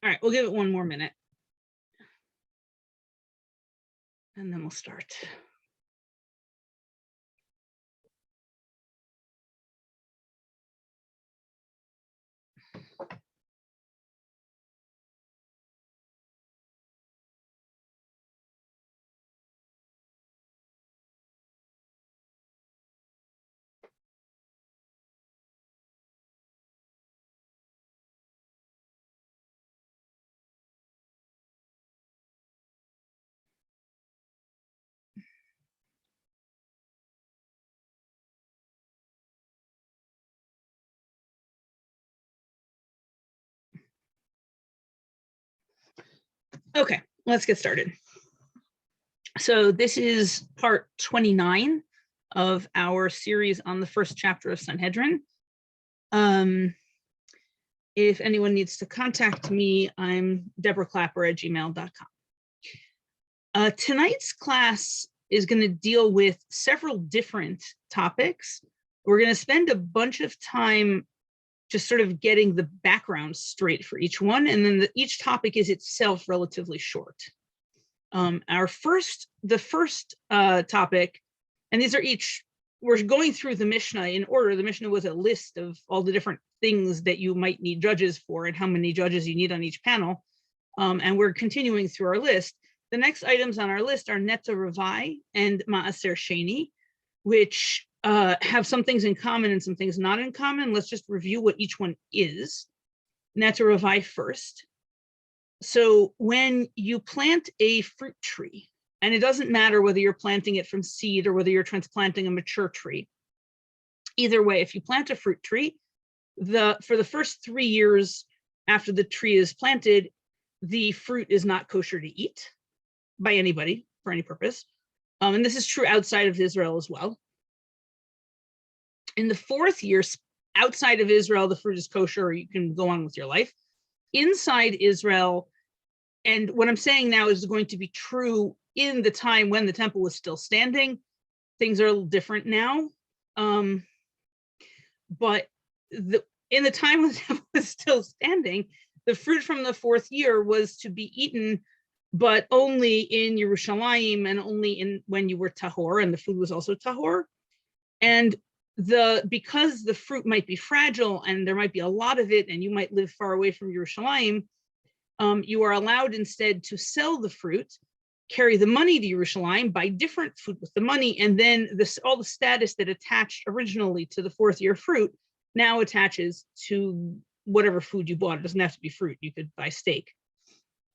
All right, we'll give it one more minute. And then we'll start. Okay, let's get started. So this is part 29 of our series on the first chapter of Sanhedrin. If anyone needs to contact me, I'm deborahclapper@gmail.com. Tonight's class is going to deal with several different topics. We're going to spend a bunch of time just sort of getting the background straight for each one, and then each topic is itself relatively short. The first topic, and these are each, we're going through the Mishnah in order. The Mishnah was a list of all the different things that you might need judges for and how many judges you need on each panel. And we're continuing through our list. The next items on our list are Neta Ravai and Ma'aser Sheni, which have some things in common and some things not in common. Let's just review what each one is. Neta Ravai first. So when you plant a fruit tree, and it doesn't matter whether you're planting it from seed or whether you're transplanting a mature tree, either way, if you plant a fruit tree, for the first 3 years after the tree is planted, the fruit is not kosher to eat by anybody for any purpose. And this is true outside of Israel as well. In the 4th year, outside of Israel, the fruit is kosher, or you can go on with your life. Inside Israel, and what I'm saying now is going to be true in the time when the temple was still standing. Things are a little different now. But in the time when the temple was still standing, the fruit from the 4th year was to be eaten, but only in Yerushalayim and only when you were tahor, and the food was also tahor. And because the fruit might be fragile and there might be a lot of it, and you might live far away from Yerushalayim, you are allowed instead to sell the fruit, carry the money to Yerushalayim, buy different food with the money, and then all the status that attached originally to the 4th year fruit now attaches to whatever food you bought. It doesn't have to be fruit. You could buy steak,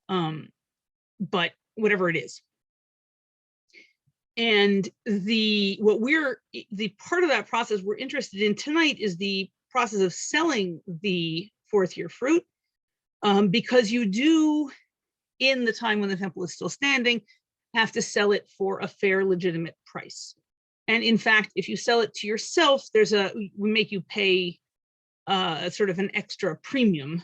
but whatever it is. And the part of that process we're interested in tonight is the process of selling the 4th year fruit, because you do, in the time when the temple is still standing, have to sell it for a fair, legitimate price. And in fact, if you sell it to yourself, we make you pay sort of an extra premium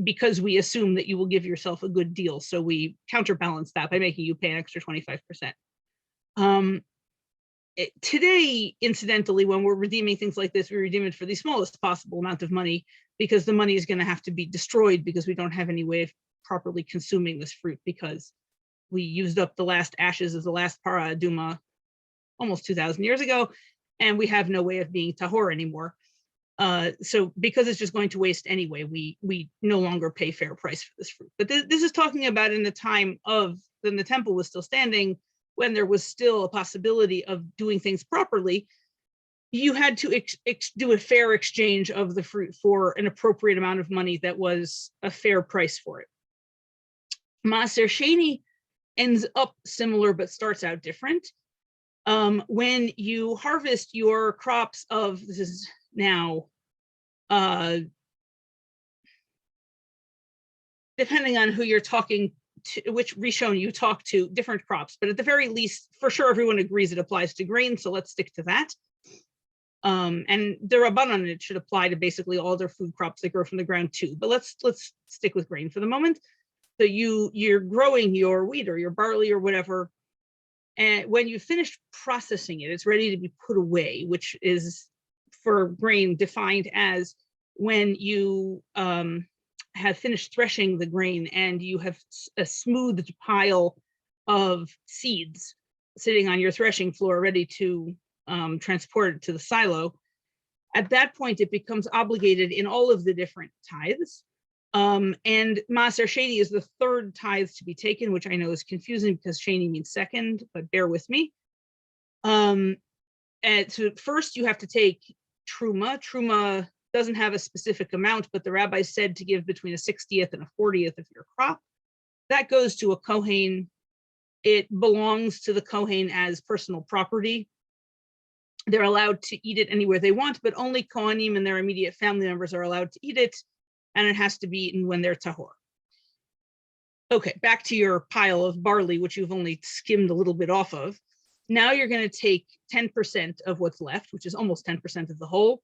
because we assume that you will give yourself a good deal. So we counterbalance that by making you pay an extra 25%. Today, incidentally, when we're redeeming things like this, we redeem it for the smallest possible amount of money, because the money is going to have to be destroyed because we don't have any way of properly consuming this fruit, because we used up the last ashes of the last para aduma almost 2,000 years ago, and we have no way of being tahor anymore. So because it's just going to waste anyway, we no longer pay fair price for this fruit. But this is talking about in the time when the temple was still standing, when there was still a possibility of doing things properly. You had to do a fair exchange of the fruit for an appropriate amount of money that was a fair price for it. Maaser Sheni ends up similar but starts out different. When you harvest your crops of, this is now, depending on who you're talking to, which Rishon you talk to, different crops, but at the very least, for sure, everyone agrees it applies to grain, so let's stick to that. And the Rabbanan, it should apply to basically all their food crops that grow from the ground too, but let's stick with grain for the moment. So you're growing your wheat or your barley or whatever, and when you finish processing it, it's ready to be put away, which is for grain defined as when you have finished threshing the grain and you have a smoothed pile of seeds sitting on your threshing floor ready to transport it to the silo. At that point, it becomes obligated in all of the different tithes. And Maaser Sheni is the third tithe to be taken, which I know is confusing because Sheni means second, but bear with me. And so first you have to take Truma. Truma doesn't have a specific amount, but the rabbi said to give between a 60th and a 40th of your crop. That goes to a Kohen. It belongs to the Kohen as personal property. They're allowed to eat it anywhere they want, but only Kohanim and their immediate family members are allowed to eat it, and it has to be eaten when they're tahor. Okay, back to your pile of barley, which you've only skimmed a little bit off of. Now you're going to take 10% of what's left, which is almost 10% of the whole,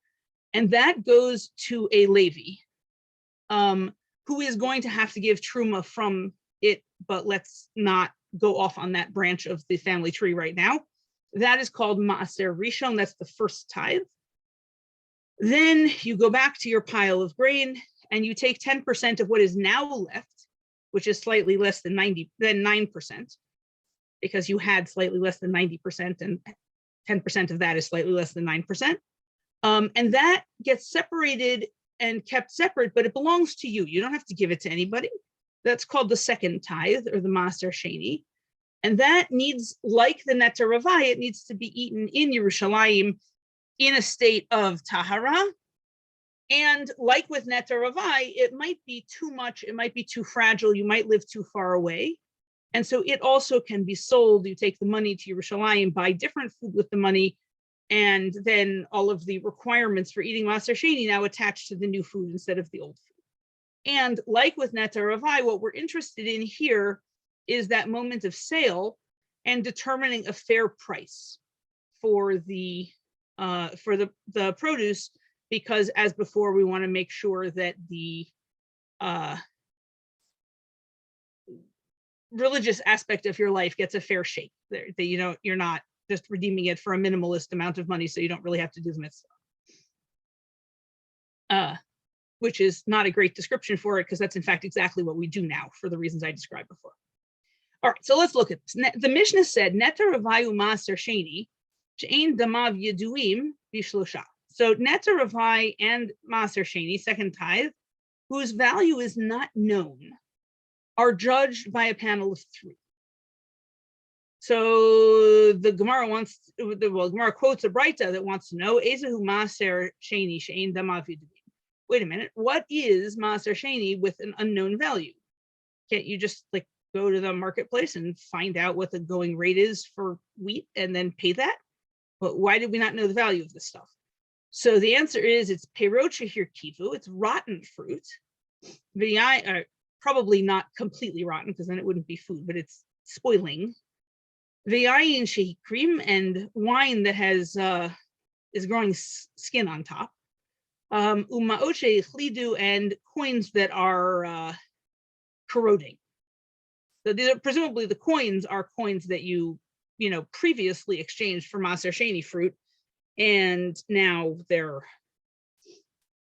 and that goes to a Levi, who is going to have to give truma from it, but let's not go off on that branch of the family tree right now. That is called Maaser Rishon. That's the first tithe. Then you go back to your pile of grain and you take 10% of what is now left, which is slightly less than 9%, because you had slightly less than 90%, and 10% of that is slightly less than 9%. And that gets separated and kept separate, but it belongs to you. You don't have to give it to anybody. That's called the second tithe, or the Maaser Sheni. And that needs, like the Neter Ravai, it needs to be eaten in Yerushalayim in a state of Tahara. And like with Neter Ravai, it might be too much, it might be too fragile, you might live too far away. And so it also can be sold. You take the money to Yerushalayim, buy different food with the money, and then all of the requirements for eating Maaser Sheni now attached to the new food instead of the old food. And like with Neter Ravai, what we're interested in here is that moment of sale and determining a fair price for the produce, because as before, we want to make sure that the religious aspect of your life gets a fair shake. That you're not just redeeming it for a minimalist amount of money, so you don't really have to do the mitzvah. Which is not a great description for it, because that's in fact exactly what we do now for the reasons I described before. All right, so let's look at this. The Mishnah said, Neter Ravai Maaser Sheni, she'ein damav yeduim bishlosha. So Neter Ravai and Maaser Sheni, second tithe, whose value is not known, are judged by a panel of 3. So the Gemara Gemara quotes a Braita that wants to know, Ezehu Maaser Sheni she'ein damav yeduim. Wait a minute, what is Maaser Sheni with an unknown value? Can't you just go to the marketplace and find out what the going rate is for wheat and then pay that? But why did we not know the value of this stuff? So the answer is it's Perot Shehir Kivu, it's rotten fruit. Probably not completely rotten, because then it wouldn't be food, but it's spoiling. V'yayin Shehi Cream, and wine that has is growing skin on top. Umaoche Chlidu, and coins that are corroding. So these are presumably the coins are coins that you previously exchanged for Maaser Sheni fruit, and now they're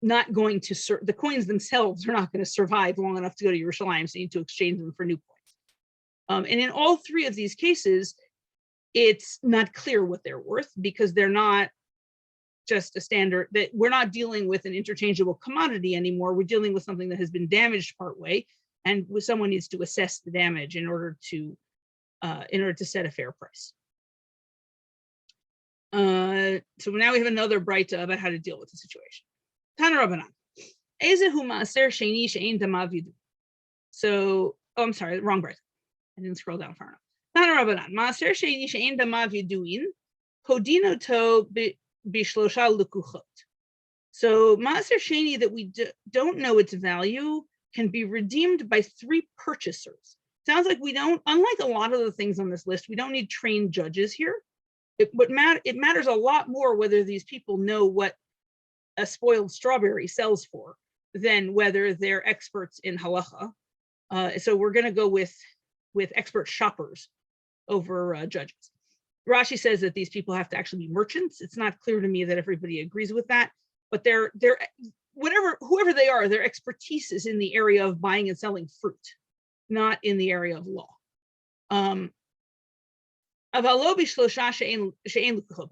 not going to the coins themselves are not going to survive long enough to go to Yerushalayim, so you need to exchange them for new coins. And in all 3 of these cases, it's not clear what they're worth, because they're not just a standard, that we're not dealing with an interchangeable commodity anymore. We're dealing with something that has been damaged partway, and someone needs to assess the damage in order to set a fair price. So now we have another Braita about how to deal with the situation. Tana Rabbanan, Ezehu Maaser Sheni she'ein damav yeduim. So, I'm sorry, wrong Braita. I didn't scroll down far enough. Tana Rabbanan, Maaser Sheni she'ein damav yeduim, hodino to bishlosha lukuchot. So Maaser Sheni that we don't know its value can be redeemed by 3 purchasers. Sounds like we don't, unlike a lot of the things on this list, we don't need trained judges here. It matters a lot more whether these people know what a spoiled strawberry sells for than whether they're experts in halacha. So we're going to go with expert shoppers over judges. Rashi says that these people have to actually be merchants. It's not clear to me that everybody agrees with that, but whoever they are, their expertise is in the area of buying and selling fruit, not in the area of law. But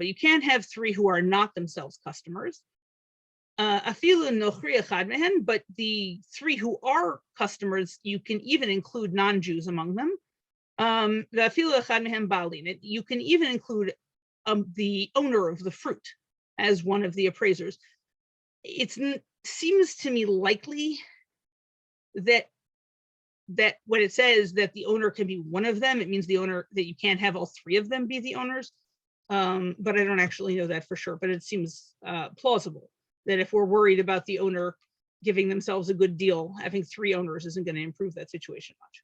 you can't have three who are not themselves customers. But the three who are customers, you can even include non-Jews among them. You can even include the owner of the fruit as one of the appraisers. It seems to me likely that when it says that the owner can be one of them, it means the owner, that you can't have all three of them be the owners. But I don't actually know that for sure, but it seems plausible that if we're worried about the owner giving themselves a good deal, having three owners isn't going to improve that situation much.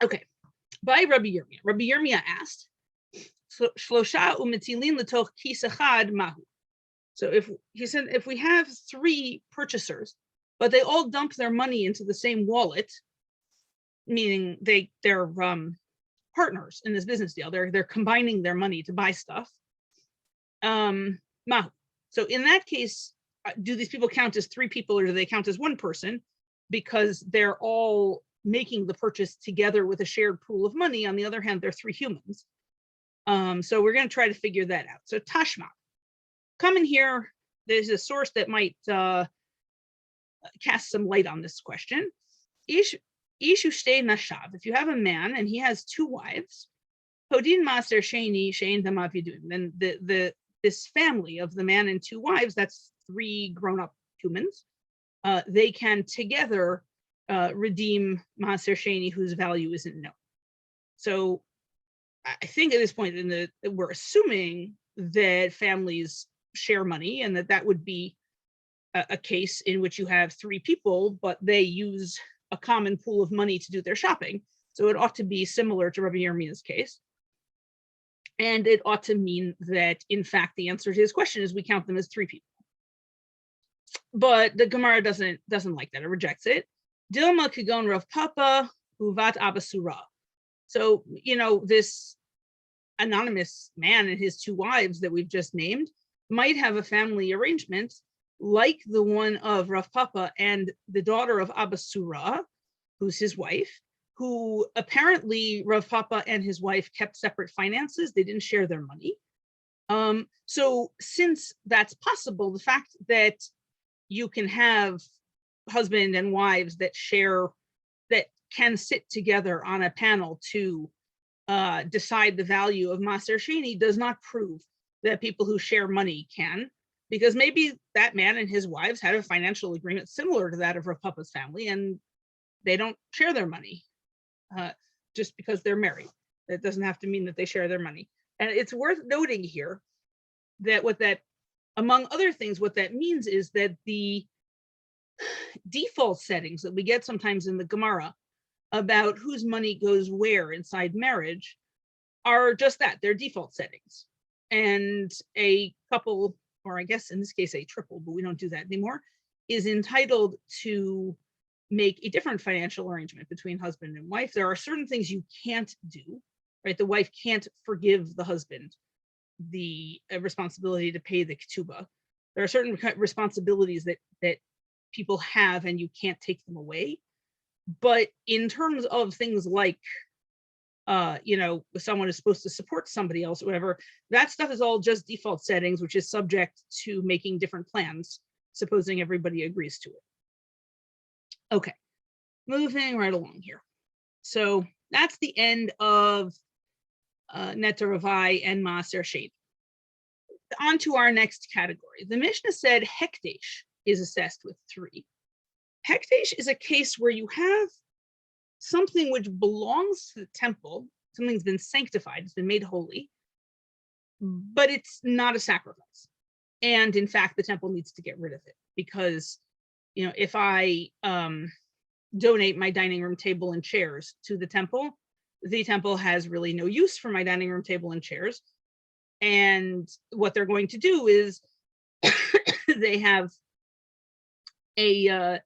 Okay, by Rabbi Yirmiyah. Rabbi Yirmiyah asked, Shlosha umetilin letoch kis echad mahu. So if he said, if we have three purchasers, but they all dump their money into the same wallet, meaning they're partners in this business deal, they're combining their money to buy stuff. Mahu. So in that case, do these people count as three people, or do they count as one person? Because they're all making the purchase together with a shared pool of money. On the other hand, they're three humans. So we're going to try to figure that out. So Tashma, come in here. There's a source that might cast some light on this question. Ishu shtei nashav. If you have a man and he has two wives, hodin maser sheni shein damav yidun. Then this family of the man and two wives, that's three grown-up humans, they can together redeem maser sheni whose value isn't known. So I think at this point we're assuming that families share money, and that would be a case in which you have three people, but they use a common pool of money to do their shopping. So it ought to be similar to Rabbi Yirmiyah's case. And it ought to mean that, in fact, the answer to his question is we count them as three people. But the Gemara doesn't like that. It rejects it. Dilma kigon Rav Papa uvat Abasura. So, this anonymous man and his two wives that we've just named might have a family arrangement like the one of Rav Papa and the daughter of Abasura, who's his wife, who apparently Rav Papa and his wife kept separate finances. They didn't share their money. So since that's possible, the fact that you can have husband and wives that can sit together on a panel to decide the value of Maser Sheni does not prove that people who share money can, because maybe that man and his wives had a financial agreement similar to that of Rav Papa's family, and they don't share their money just because they're married. That doesn't have to mean that they share their money. And it's worth noting here that among other things, what that means is that the default settings that we get sometimes in the Gemara about whose money goes where inside marriage are just that, they're default settings. And a couple, or I guess in this case a triple, but we don't do that anymore, is entitled to make a different financial arrangement between husband and wife. There are certain things you can't do, right? The wife can't forgive the husband the responsibility to pay the ketubah. There are certain responsibilities that people have and you can't take them away. But in terms of things like, someone is supposed to support somebody else or whatever, that stuff is all just default settings, which is subject to making different plans, supposing everybody agrees to it. Okay, moving right along here. So that's the end of Netar Ravai and Maaser Sheni. On to our next category. The Mishnah said Hekdesh is assessed with 3. Hekdesh is a case where you have something which belongs to the temple, something's been sanctified, it's been made holy, but it's not a sacrifice. And in fact, the temple needs to get rid of it because, if I donate my dining room table and chairs to the temple has really no use for my dining room table and chairs. And what they're going to do is they have a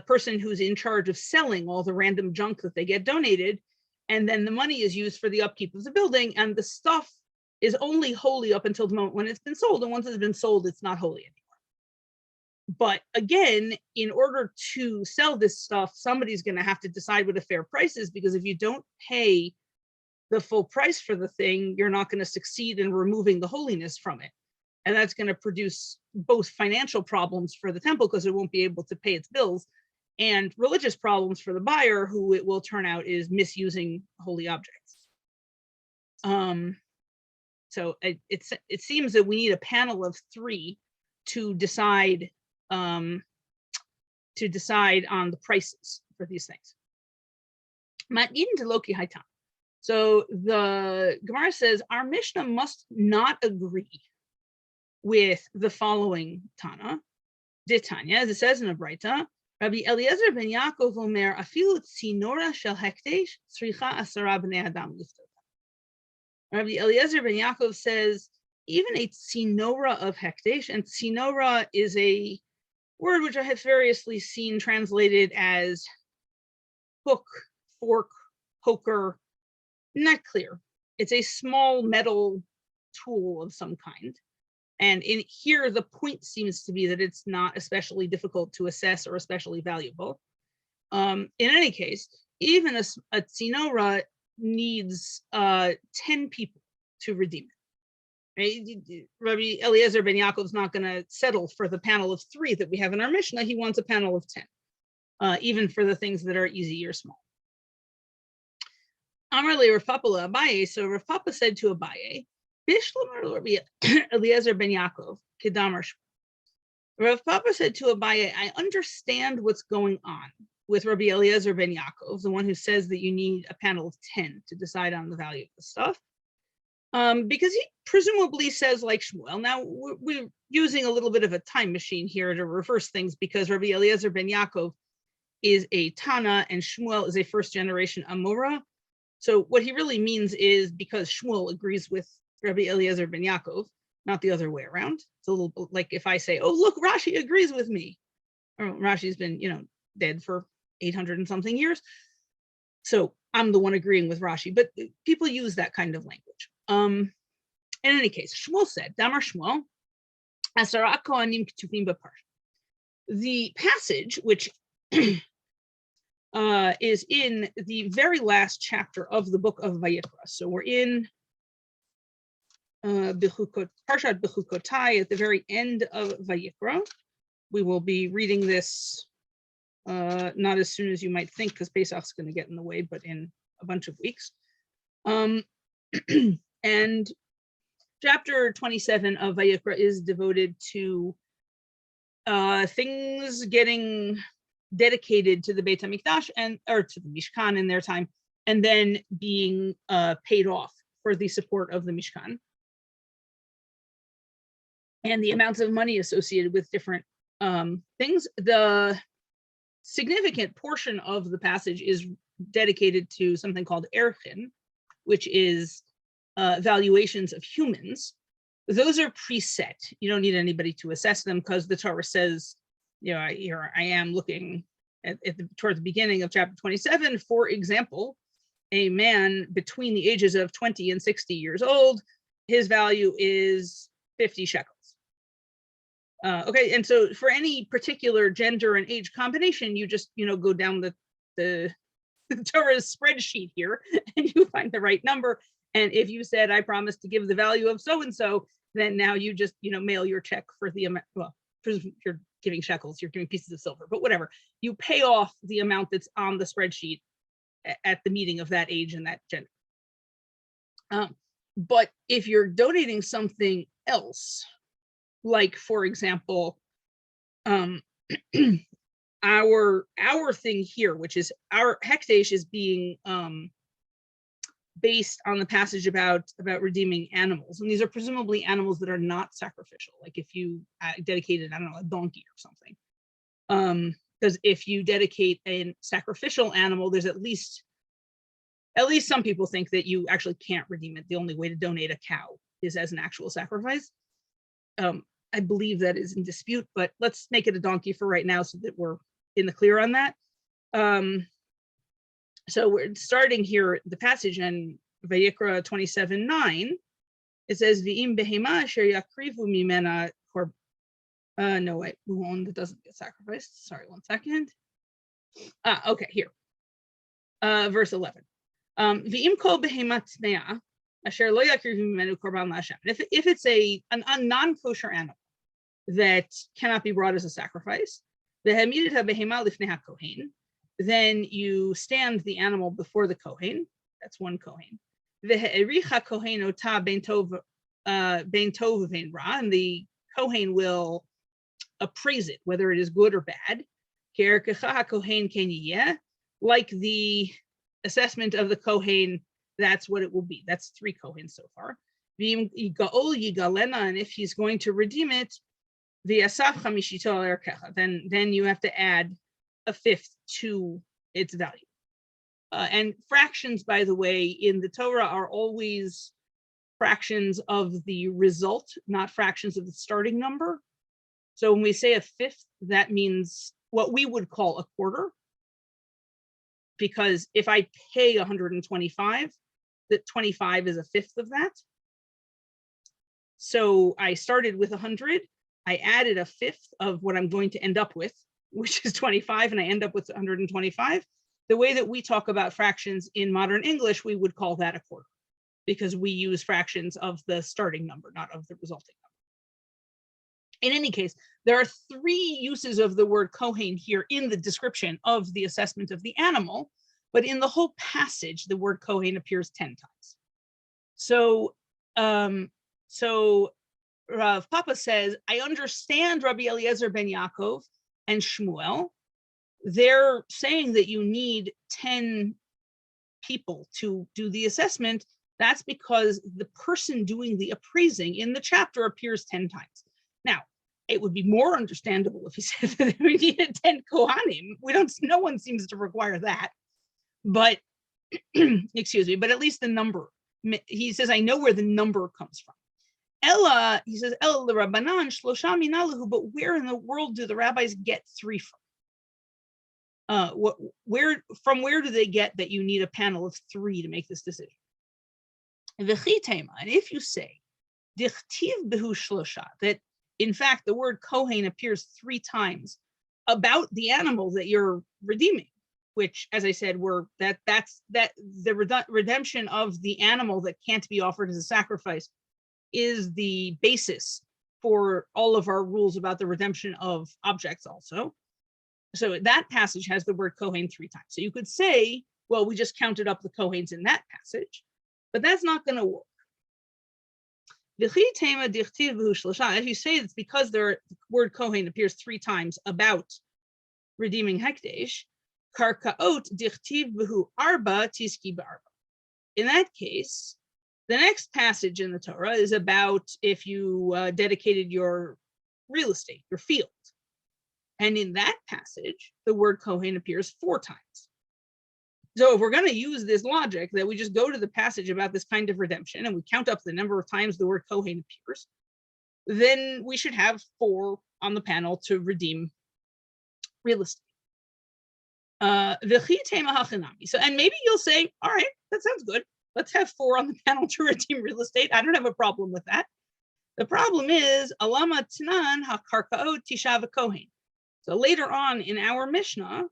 person who's in charge of selling all the random junk that they get donated, and then the money is used for the upkeep of the building, and the stuff is only holy up until the moment when it's been sold. And once it's been sold, it's not holy anymore. But again, in order to sell this stuff, somebody's going to have to decide what a fair price is, because if you don't pay the full price for the thing, you're not going to succeed in removing the holiness from it. And that's going to produce both financial problems for the temple, because it won't be able to pay its bills, and religious problems for the buyer, who it will turn out is misusing holy objects. So it seems that we need a panel of 3 to decide on the prices for these things. So the Gemara says our Mishnah must not agree with the following Tana. Ditanya, as it says in a Braita, Rabbi Eliezer ben Yaakov Omer, afilu tzinora shel hekdesh tzricha 10 bnei adam liftota. Rabbi Eliezer ben Yaakov says even a tzinora of hekdesh, and tzinora is a word which I have variously seen translated as hook, fork, poker, not clear. It's a small metal tool of some kind. And in here, the point seems to be that it's not especially difficult to assess or especially valuable. In any case, even a tzinora needs 10 people to redeem it. Right? Rabbi Eliezer ben Yaakov is not going to settle for the panel of 3 that we have in our Mishnah. He wants a panel of 10, even for the things that are easy or small. Amarle Rav Papa Abaye. So Rav Papa said to Abaye, Bishlam Rabbi Eliezer ben Yaakov Kedamar. Rav Papa said to Abaye, I understand what's going on with Rabbi Eliezer ben Yaakov, the one who says that you need a panel of 10 to decide on the value of the stuff. Because he presumably says like Shmuel. Now we're using a little bit of a time machine here to reverse things, because Rabbi Eliezer ben Yaakov is a Tana and Shmuel is a first generation Amora. So what he really means is because Shmuel agrees with Rabbi Eliezer ben Yaakov, not the other way around. It's a little like if I say, oh, look, Rashi agrees with me. Or Rashi's been, dead for 800 and something years. So I'm the one agreeing with Rashi, but people use that kind of language. In any case, Shmuel said, Damar Shmuel, Asara Kohanim Ketuvim B'Parsha. The passage, which is in the very last chapter of the book of Vayikra. So we're in Parshat Bechukotai at the very end of Vayikra. We will be reading this not as soon as you might think, because Pesach's going to get in the way, but in a bunch of weeks. And chapter 27 of Vayikra is devoted to things getting dedicated to the Beit HaMikdash or to the Mishkan in their time, and then being paid off for the support of the Mishkan, and the amounts of money associated with different things. The significant portion of the passage is dedicated to something called Erchin, which is valuations of humans. Those are preset. You don't need anybody to assess them, because the Torah says, here I am looking towards the beginning of chapter 27. For example, a man between the ages of 20 and 60 years old, his value is 50 shekels. Okay, and so for any particular gender and age combination, you just go down the Torah's spreadsheet here, and you find the right number. And if you said, I promise to give the value of so and so, then now you just mail your check for the amount. Well, you're giving shekels, you're giving pieces of silver, but whatever, you pay off the amount that's on the spreadsheet at the meeting of that age and that gender. But if you're donating something else, like for example, our thing here, which is our hekdesh, is being based on the passage about redeeming animals, and these are presumably animals that are not sacrificial. Like if you dedicated, I don't know, a donkey or something, because if you dedicate a sacrificial animal, there's at least some people think that you actually can't redeem it. The only way to donate a cow is as an actual sacrifice. I believe that is in dispute, but let's make it a donkey for right now so that we're in the clear on that. So we're starting here the passage in Vayikra 27:9. It says V'im behema asher yakrivu mimena korban. No, wait, one that doesn't get sacrificed. Sorry, 1 second. Okay, here. Verse 11. V'im kol behema tmea asher lo yakrivu mimenu korban l'Hashem. If it's a non-kosher animal that cannot be brought as a sacrifice, then you stand the animal before the kohen. That's one kohen. And the kohen will appraise it, whether it is good or bad. Like the assessment of the kohen, that's what it will be. That's 3 kohens so far. And if he's going to redeem it, then you have to add a 5th to its value. And fractions, by the way, in the Torah are always fractions of the result, not fractions of the starting number. So when we say a 5th, that means what we would call a quarter. Because if I pay 125, that 25 is a 5th of that. So I started with 100. I added a 5th of what I'm going to end up with, which is 25, and I end up with 125. The way that we talk about fractions in modern English, we would call that a quarter, because we use fractions of the starting number, not of the resulting number. In any case, there are 3 uses of the word kohen here in the description of the assessment of the animal, but in the whole passage, the word kohen appears 10 times. So Rav Papa says, I understand Rabbi Eliezer ben Yaakov and Shmuel. They're saying that you need 10 people to do the assessment. That's because the person doing the appraising in the chapter appears 10 times. Now, it would be more understandable if he said that we needed 10 Kohanim. No one seems to require that. But, excuse me, but at least the number. He says, I know where the number comes from. Ella, he says, Ella the Rabbanan, Shlosha minalahu, but where in the world do the rabbis get 3 from? From where do they get that you need a panel of 3 to make this decision? And if you say, Dichtiv behu shlosha, that in fact the word kohen appears 3 times about the animal that you're redeeming, which, as I said, that's the redemption of the animal that can't be offered as a sacrifice is the basis for all of our rules about the redemption of objects also. So that passage has the word kohen 3 times. So you could say, well, we just counted up the kohens in that passage, but that's not going to work. If you say it's because the word kohen appears 3 times about redeeming hekdesh, karkaot dichtiv behu arba tiski b'arba. In that case, the next passage in the Torah is about if you dedicated your real estate, your field. And in that passage, the word kohen appears 4 times. So if we're going to use this logic that we just go to the passage about this kind of redemption and we count up the number of times the word kohen appears, then we should have 4 on the panel to redeem real estate. So, and maybe you'll say, all right, that sounds good. Let's have 4 on the panel to redeem real estate. I don't have a problem with that. The problem is, alama tnan hakarkaot tisha v'kohen. So later on in our Mishnah,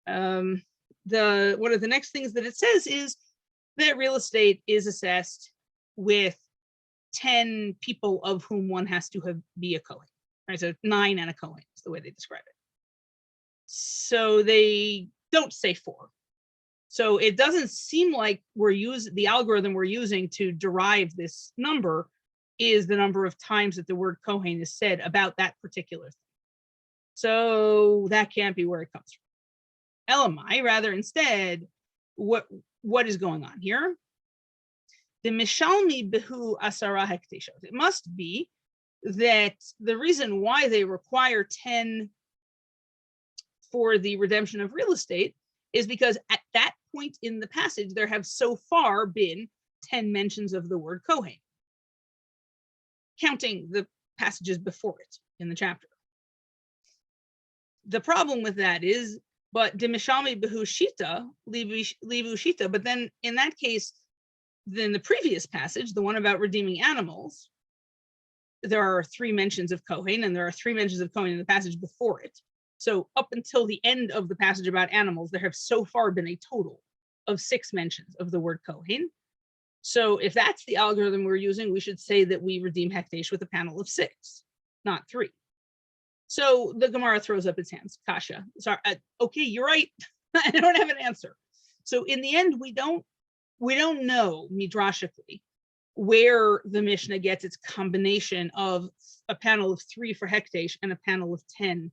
one of the next things that it says is that real estate is assessed with 10 people of whom one has to be a Kohen. Right? So 9 and a Kohen is the way they describe it. So they don't say 4. So it doesn't seem like the algorithm we're using to derive this number is the number of times that the word Kohen is said about that particular thing. So that can't be where it comes from. Elamai, rather instead, what is going on here? The mishalmi behu asara hekteshot. It must be that the reason why they require 10 for the redemption of real estate is because at that point in the passage, there have so far been 10 mentions of the word Kohen, counting the passages before it in the chapter. The problem with that is, but demishami behu shita, livu shita, but then in that case, then the previous passage, the one about redeeming animals, there are 3 mentions of Kohen, and there are 3 mentions of Kohen in the passage before it. So up until the end of the passage about animals, there have so far been a total of 6 mentions of the word Kohen. So if that's the algorithm we're using, we should say that we redeem Hekdesh with a panel of 6, not 3. So the Gemara throws up its hands. Kasha, sorry, okay, you're right. I don't have an answer. So in the end, we don't know midrashically where the Mishnah gets its combination of a panel of 3 for Hekdesh and a panel of 10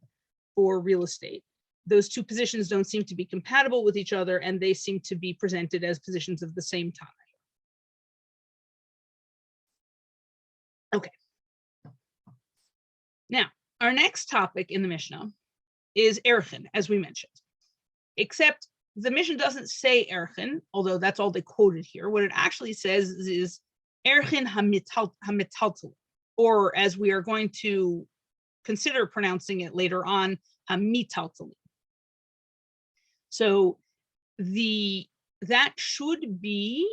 for real estate. Those 2 positions don't seem to be compatible with each other, and they seem to be presented as positions of the same time. Okay. Now, our next topic in the Mishnah is Erchin, as we mentioned. Except the Mishnah doesn't say Erchin, although that's all they quoted here. What it actually says is Erchin hamitaltal, or as we are going to consider pronouncing it later on, hamitaltal. So that should be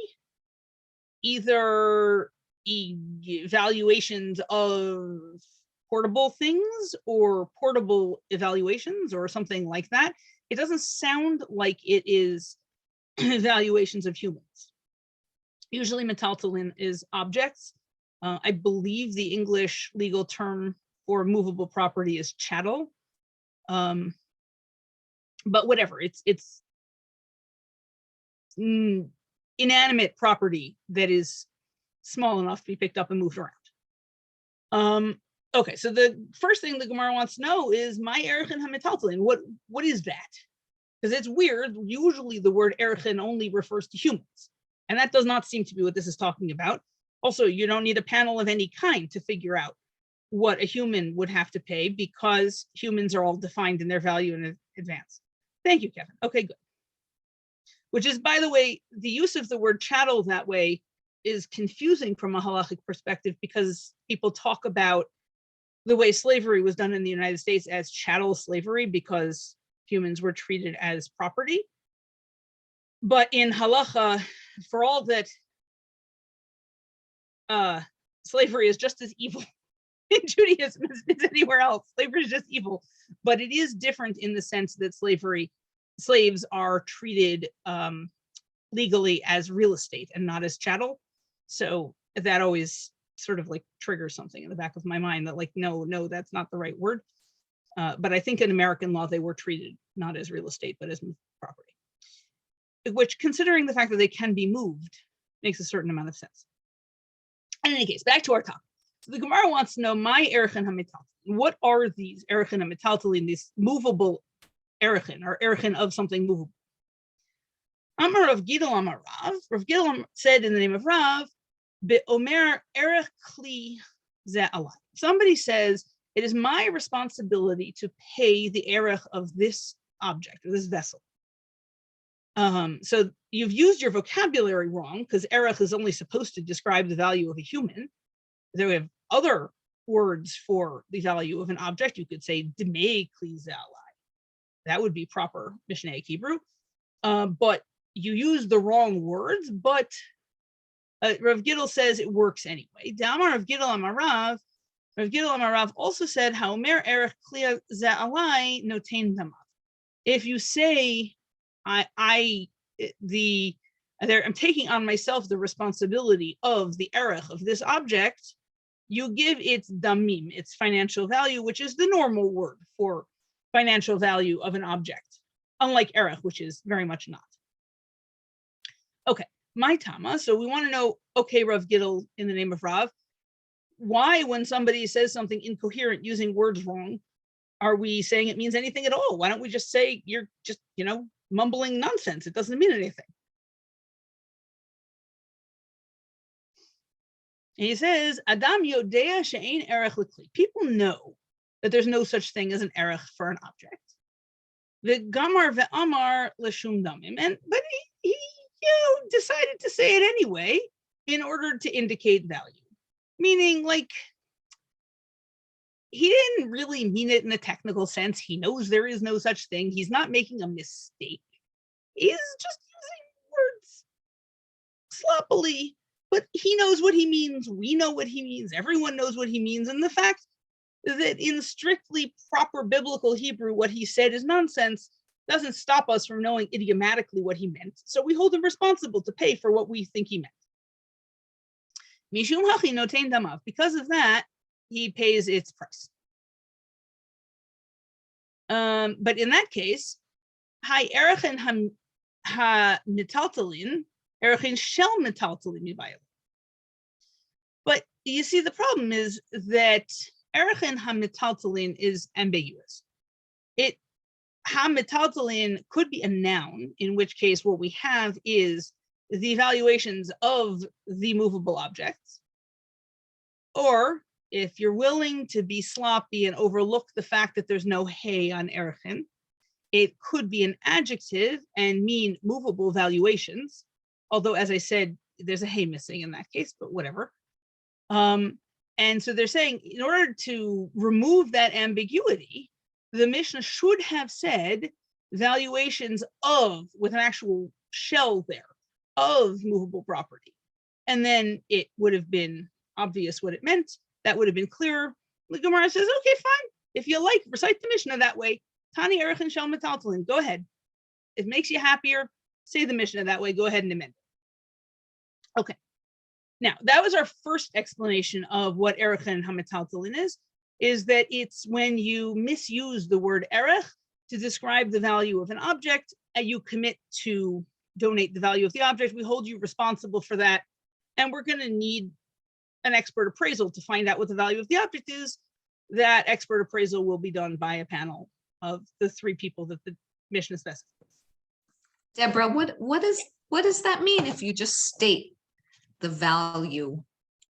either evaluations of portable things or portable evaluations or something like that. It doesn't sound like it is evaluations of humans. Usually metaltalin is objects. I believe the English legal term for movable property is chattel. But whatever, it's inanimate property that is small enough to be picked up and moved around. Okay, so the first thing the Gemara wants to know is my erchin hamitaltalin. What is that? Because it's weird. Usually the word erchin only refers to humans, and that does not seem to be what this is talking about. Also, you don't need a panel of any kind to figure out what a human would have to pay, because humans are all defined in their value in advance. Thank you, Kevin. Okay, good. Which is, by the way, the use of the word chattel that way is confusing from a halachic perspective, because people talk about the way slavery was done in the United States as chattel slavery because humans were treated as property. But in halacha, for all that slavery is just as evil in Judaism as anywhere else, slavery is just evil, but it is different in the sense that slaves are treated legally as real estate and not as chattel. So that always sort of like triggers something in the back of my mind that like, no, that's not the right word. But I think in American law, they were treated not as real estate, but as property, which, considering the fact that they can be moved, makes a certain amount of sense. In any case, back to our topic. So the Gemara wants to know my erchin hamitaltalin. What are these erchin hamitaltalin, these movable erchin, or erchin of something movable? Amar Rav Gidol Amar Rav. Rav Gidol said in the name of Rav, Be'omer erech kli ze alai. Somebody says, it is my responsibility to pay the erech of this object, or this vessel. So you've used your vocabulary wrong, because erech is only supposed to describe the value of a human. There we have other words for the value of an object. You could say demei kli ze alai. That would be proper Mishnaic Hebrew. But you use the wrong words, but Rav Gidol says it works anyway. Damar Rav Gidol Amar Rav. Rav Gidol Amar Rav also said, "Haomer erech kli ze alai notein damav." If you say, I'm taking on myself the responsibility of the erech of this object, you give its damim, its financial value, which is the normal word for financial value of an object, unlike erech, which is very much not. Okay, my Tama. So we want to know, okay, Rav Gidol, in the name of Rav, why, when somebody says something incoherent using words wrong, are we saying it means anything at all? Why don't we just say you're just, mumbling nonsense? It doesn't mean anything. And he says, Adam yodea she'ein erech l'kli. People know that there's no such thing as an erech for an object. V'gamar ve'amar l'shum damim. But he decided to say it anyway in order to indicate value. Meaning, like, he didn't really mean it in a technical sense. He knows there is no such thing. He's not making a mistake. He's just using words sloppily, but he knows what he means. We know what he means. Everyone knows what he means. And the fact that in strictly proper biblical Hebrew, what he said is nonsense doesn't stop us from knowing idiomatically what he meant. So we hold him responsible to pay for what we think he meant. Mishum hachi notein damav. Because of that, he pays its price. But in that case, hai erechin ha mitaltalin, erechin shel mitaltalin mibayel. But you see, the problem is that erechin ha mitaltalin is ambiguous. Ha mitaltalin could be a noun, in which case what we have is the evaluations of the movable objects. Or if you're willing to be sloppy and overlook the fact that there's no hey on erechin, it could be an adjective and mean movable valuations. Although, as I said, there's a hey missing in that case, but whatever. And so they're saying, in order to remove that ambiguity, the Mishnah should have said valuations of, with an actual shell there, of movable property. And then it would have been obvious what it meant. That would have been clearer. The Gemara says, okay, fine. If you like, recite the Mishnah that way. Tani erechin shel metaltalin. Go ahead. If it makes you happier, say the Mishnah that way. Go ahead and amend it. Okay. Now, that was our first explanation of what erechin hametaltalin is that it's when you misuse the word erech to describe the value of an object and you commit to donate the value of the object. We hold you responsible for that. And we're going to need an expert appraisal to find out what the value of the object is. That expert appraisal will be done by a panel of the three people that the Mishnah specifies. Deborah, what does that mean if you just state the value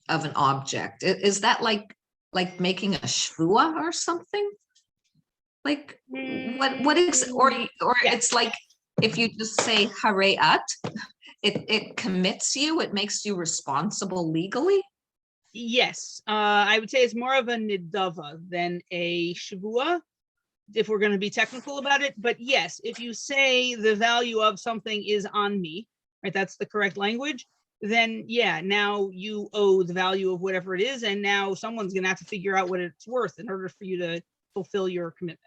of an object? Is that like making a shvua or something? Like what is, or yeah. It's like if you just say hareat, it commits you, it makes you responsible legally? Yes, I would say it's more of a nidava than a shvua, if we're going to be technical about it. But yes, if you say the value of something is on me, right, that's the correct language, then yeah, now you owe the value of whatever it is, and now someone's going to have to figure out what it's worth in order for you to fulfill your commitment.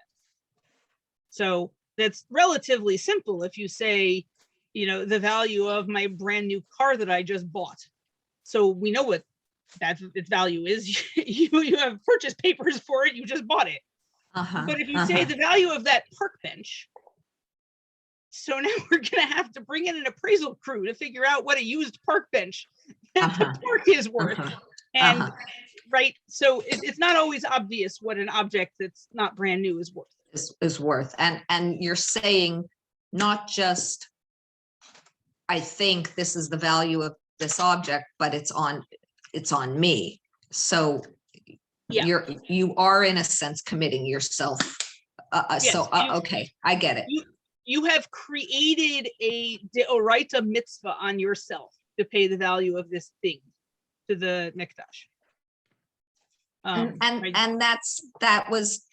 So that's relatively simple if you say, the value of my brand new car that I just bought. So we know what that its value is. You have purchase papers for it, you just bought it. But if you say the value of that park bench, so now we're going to have to bring in an appraisal crew to figure out what a used park bench the park is worth. And right, so it's not always obvious what an object that's not brand new is worth. Is worth. And you're saying not just, I think this is the value of this object, but it's on me. So yeah. You are in a sense committing yourself. Yes, okay, I get it. You have created a deoraita mitzvah on yourself to pay the value of this thing to the mikdash. And that was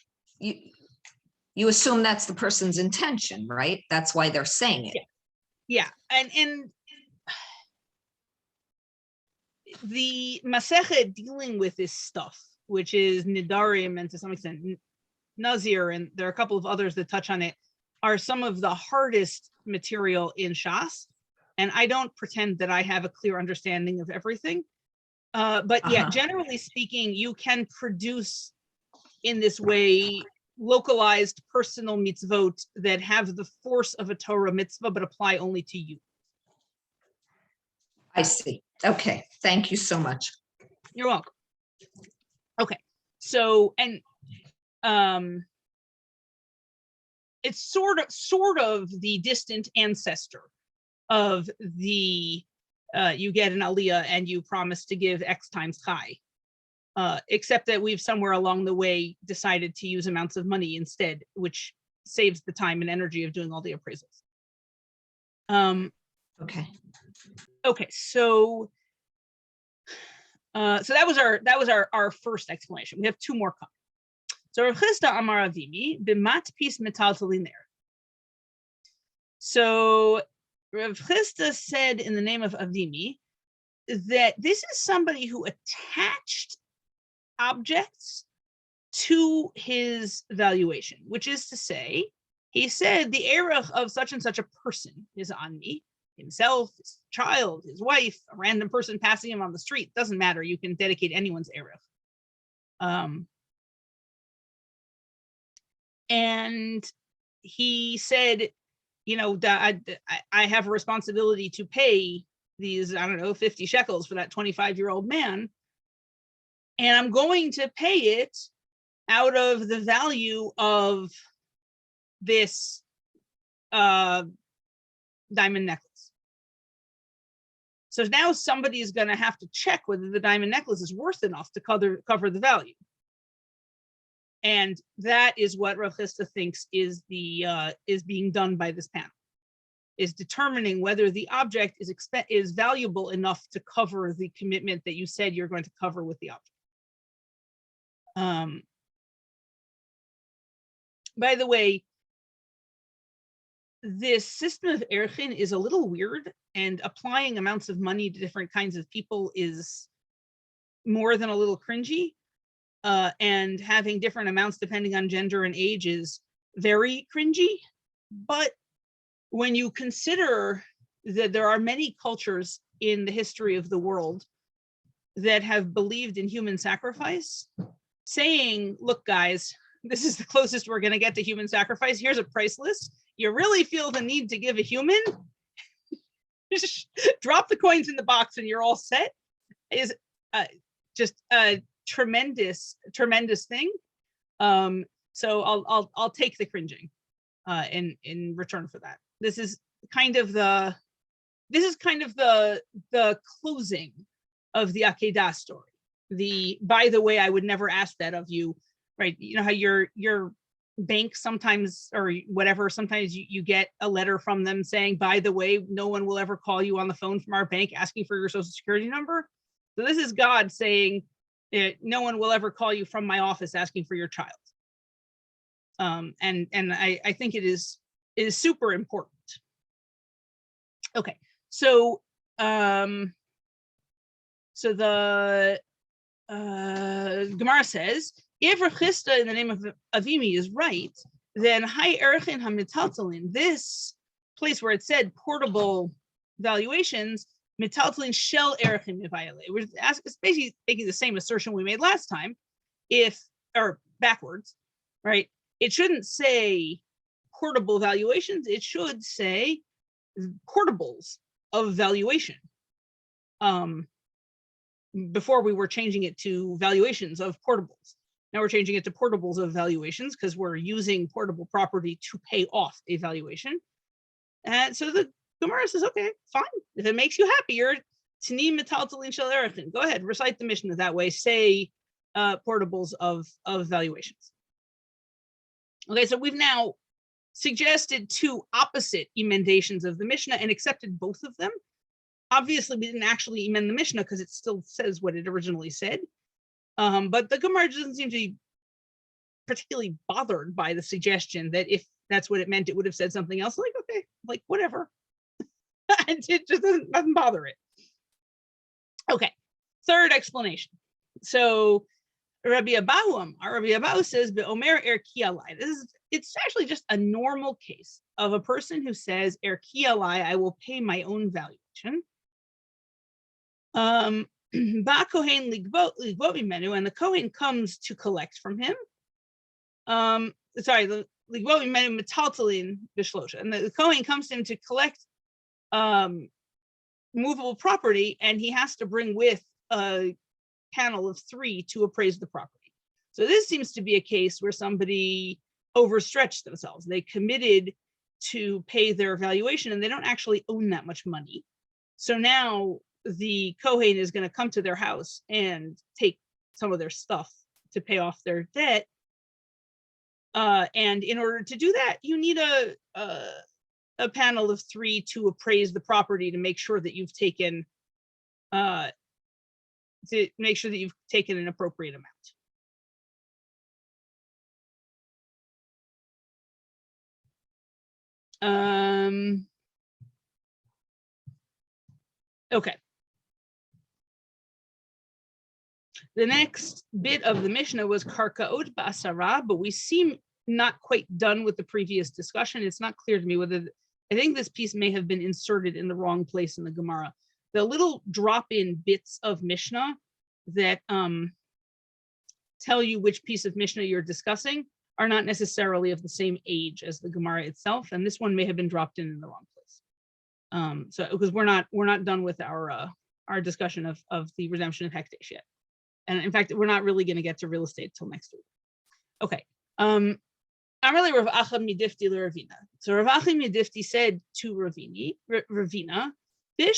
you assume that's the person's intention, right? That's why they're saying it. Yeah. And the Masechet dealing with this stuff, which is Nidarim and to some extent Nazir, and there are a couple of others that touch on it, are some of the hardest material in Shas. And I don't pretend that I have a clear understanding of everything. But yeah, generally speaking, you can produce in this way localized personal mitzvot that have the force of a Torah mitzvah, but apply only to you. I see. Okay. Thank you so much. You're welcome. Okay. So, and it's sort of the distant ancestor of the you get an aliyah and you promise to give X times chai, except that we've somewhere along the way decided to use amounts of money instead, which saves the time and energy of doing all the appraisals. Okay, so that was our first explanation. We have two more coming. So Rav Chisda Amar Avimi b'mat pis metaltalin ner. So Rav Chisda said in the name of Avimi that this is somebody who attached objects to his valuation, which is to say, he said the erech of such and such a person is on me, himself, his child, his wife, a random person passing him on the street. Doesn't matter. You can dedicate anyone's erech. And he said, you know, that I have a responsibility to pay these, I don't know, 50 shekels for that 25-year-old man. And I'm going to pay it out of the value of this diamond necklace. So now somebody is going to have to check whether the diamond necklace is worth enough to cover the value. And that is what Rav Cheses thinks is being done by this panel, is determining whether the object is valuable enough to cover the commitment that you said you're going to cover with the object. By the way, this system of erchin is a little weird, and applying amounts of money to different kinds of people is more than a little cringy. And having different amounts depending on gender and age is very cringy. But when you consider that there are many cultures in the history of the world that have believed in human sacrifice, saying, look, guys, this is the closest we're going to get to human sacrifice. Here's a price list. You really feel the need to give a human? Just drop the coins in the box and you're all set. Is just a tremendous thing. So I'll take the cringing in return for that. This is kind of the closing of the Akedah story. By the way, I would never ask that of you, right? You know how your bank sometimes, or whatever, sometimes you get a letter from them saying, by the way, no one will ever call you on the phone from our bank asking for your social security number. So this is God saying, no one will ever call you from my office asking for your child. And I think it is super important. Okay, so the Gemara says, if Rav Cheses in the name of Avimi is right, then Hai Erchin HaMitaltalin, this place where it said portable valuations, Mitaltalin Shel Erchin Mivayale. It's basically making the same assertion we made last time, or backwards, right? It shouldn't say portable valuations, it should say portables of valuation. Before we were changing it to valuations of portables. Now we're changing it to portables of valuations because we're using portable property to pay off a valuation. And so the Gemara says, okay, fine. If it makes you happier, Tani Metaltalin Shel Erchin. Go ahead, recite the Mishnah that way. Say portables of valuations. Okay, so we've now suggested two opposite emendations of the Mishnah and accepted both of them. Obviously, we didn't actually emend the Mishnah because it still says what it originally said. But the Gemara doesn't seem to be particularly bothered by the suggestion that if that's what it meant, it would have said something else. Like, okay, like whatever. And it just doesn't bother it. Okay, third explanation. So Rabbi Abahu says, "Be'omer erki alai." It's actually just a normal case of a person who says, "Erki alai, I will pay my own valuation." Ba Kohen ligbot mimenu, and the Kohen comes to collect from him. The ligbot mimenu metaltalin b'shlosha, and the Kohen comes to him to collect movable property, and he has to bring with a panel of 3 to appraise the property. So this seems to be a case where somebody overstretched themselves. They committed to pay their valuation, and they don't actually own that much money. So now the Kohen is going to come to their house and take some of their stuff to pay off their debt. And in order to do that, you need a panel of 3 to appraise the property to make sure that you've taken an appropriate amount. Okay. The next bit of the Mishnah was Karkaot Ba'asara, but we seem not quite done with the previous discussion. It's not clear to me whether, I think this piece may have been inserted in the wrong place in the Gemara. The little drop-in bits of Mishnah that tell you which piece of Mishnah you're discussing are not necessarily of the same age as the Gemara itself, and this one may have been dropped in the wrong place. So because we're not done with our discussion of the redemption of Hekdesh yet, and in fact we're not really going to get to real estate till next week. Okay. Amarle Rav Acha Midifti Ravina. So Rav Acha Midifti said to Ravina, he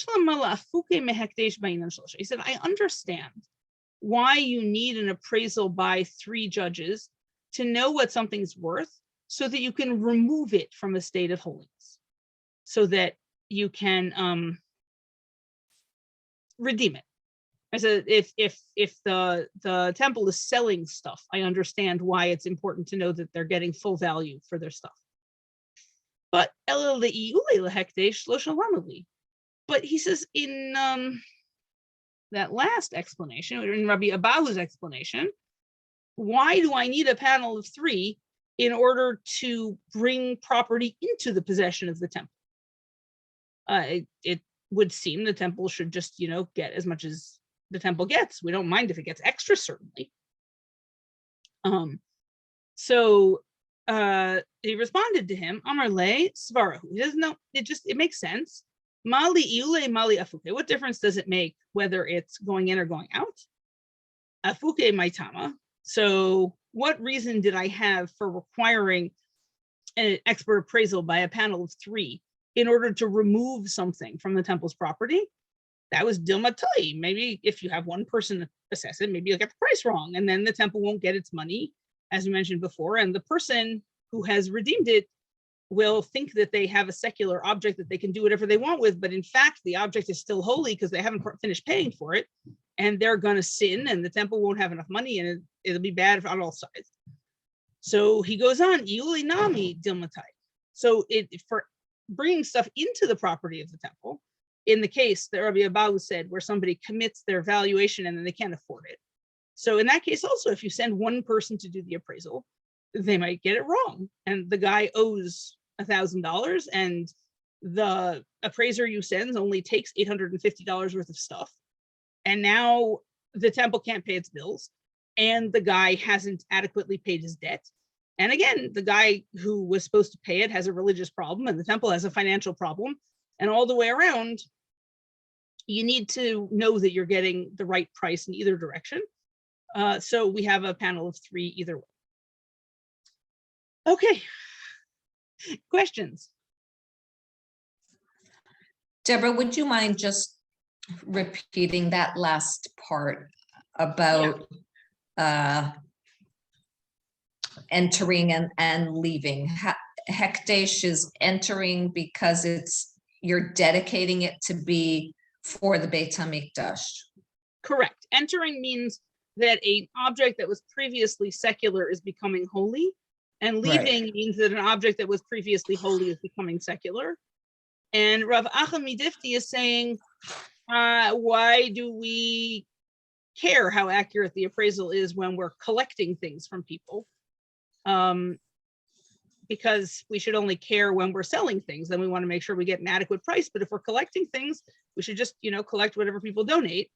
said, I understand why you need an appraisal by 3 judges to know what something's worth so that you can remove it from a state of holiness, so that you can redeem it. I said, if the temple is selling stuff, I understand why it's important to know that they're getting full value for their stuff. But he says in that last explanation, in Rabbi Abahu's explanation, why do I need a panel of 3 in order to bring property into the possession of the temple? It would seem the temple should just, get as much as the temple gets. We don't mind if it gets extra, certainly. So he responded to him, Amar le Svarahu. He doesn't know, it makes sense. Mali iule, mali afuke. What difference does it make whether it's going in or going out? Afuke maitama. So what reason did I have for requiring an expert appraisal by a panel of 3 in order to remove something from the temple's property? That was Dilma Tali. Maybe if you have one person assess it, maybe you'll get the price wrong, and then the temple won't get its money, as we mentioned before, and the person who has redeemed it will think that they have a secular object that they can do whatever they want with, but in fact, the object is still holy because they haven't finished paying for it, and they're going to sin, and the temple won't have enough money, and it'll be bad on all sides. So he goes on, Iuli Nami Dilmatai. So for bringing stuff into the property of the temple, in the case that Rabbi Abahu said, where somebody commits their valuation and then they can't afford it. So in that case, also, if you send one person to do the appraisal, they might get it wrong. And the guy owes $1,000 and the appraiser you send only takes $850 worth of stuff. And now the temple can't pay its bills and the guy hasn't adequately paid his debt. And again, the guy who was supposed to pay it has a religious problem and the temple has a financial problem. And all the way around, you need to know that you're getting the right price in either direction. So we have a panel of 3 either way. Okay. Questions? Deborah, would you mind just repeating that last part about entering and leaving? Hekdesh is entering because you're dedicating it to be for the Beit HaMikdash. Correct. Entering means that an object that was previously secular is becoming holy, and leaving means that an object that was previously holy is becoming secular. And Rav Acha Midifti is saying, why do we care how accurate the appraisal is when we're collecting things from people? Because we should only care when we're selling things, then we want to make sure we get an adequate price. But if we're collecting things, we should just, collect whatever people donate.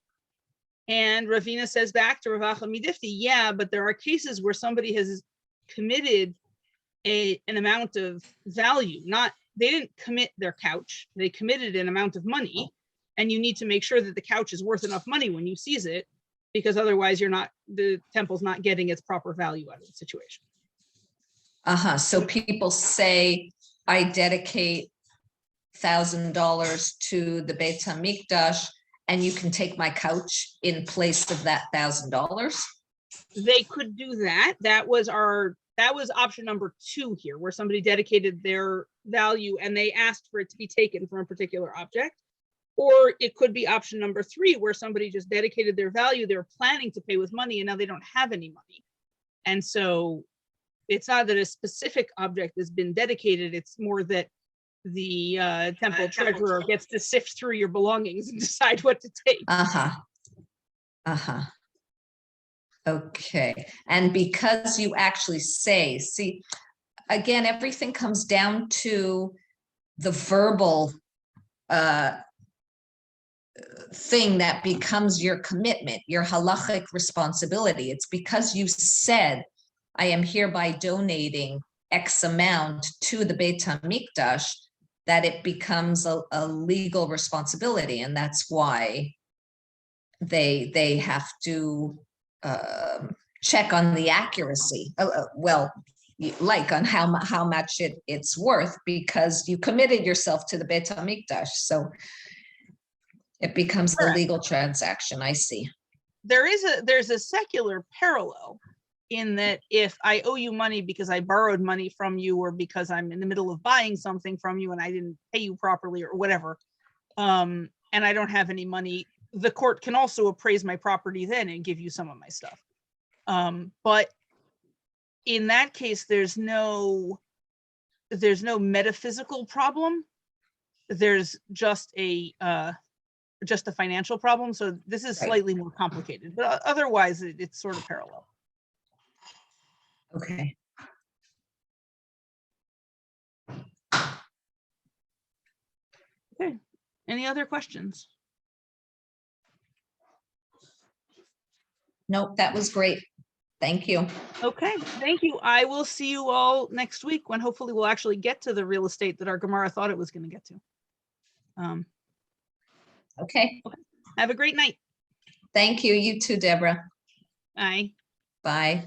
And Ravina says back to Rav Acha Midifti, yeah, but there are cases where somebody has committed an amount of value. They didn't commit their couch, they committed an amount of money, and you need to make sure that the couch is worth enough money when you seize it, because otherwise the temple's not getting its proper value out of the situation. So people say, I dedicate $1,000 to the Beit HaMikdash, and you can take my couch in place of that $1,000. They could do that. That was option number 2 here, where somebody dedicated their value and they asked for it to be taken from a particular object. Or it could be option number 3, where somebody just dedicated their value. They were planning to pay with money and now they don't have any money. And so it's not that a specific object has been dedicated. It's more that the temple treasurer gets to sift through your belongings and decide what to take. Okay, and because you actually say, see, again, everything comes down to the verbal thing that becomes your commitment, your halachic responsibility. It's because you said, I am hereby donating X amount to the Beit HaMikdash, that it becomes a legal responsibility. And that's why they have to check on the accuracy. Well, like on how much it's worth, because you committed yourself to the Beit HaMikdash. So it becomes a Correct. legal transaction. I see. There's a secular parallel in that if I owe you money because I borrowed money from you, or because I'm in the middle of buying something from you and I didn't pay you properly or whatever, and I don't have any money, the court can also appraise my property then and give you some of my stuff. But in that case, there's no metaphysical problem. There's just a financial problem. So this is slightly more complicated, but otherwise it's sort of parallel. Okay. Okay. Any other questions? Nope, that was great. Thank you. Okay, thank you. I will see you all next week when hopefully we'll actually get to the real estate that our Gemara thought it was going to get to. Okay. Have a great night. Thank you. You too, Deborah. Bye. Bye.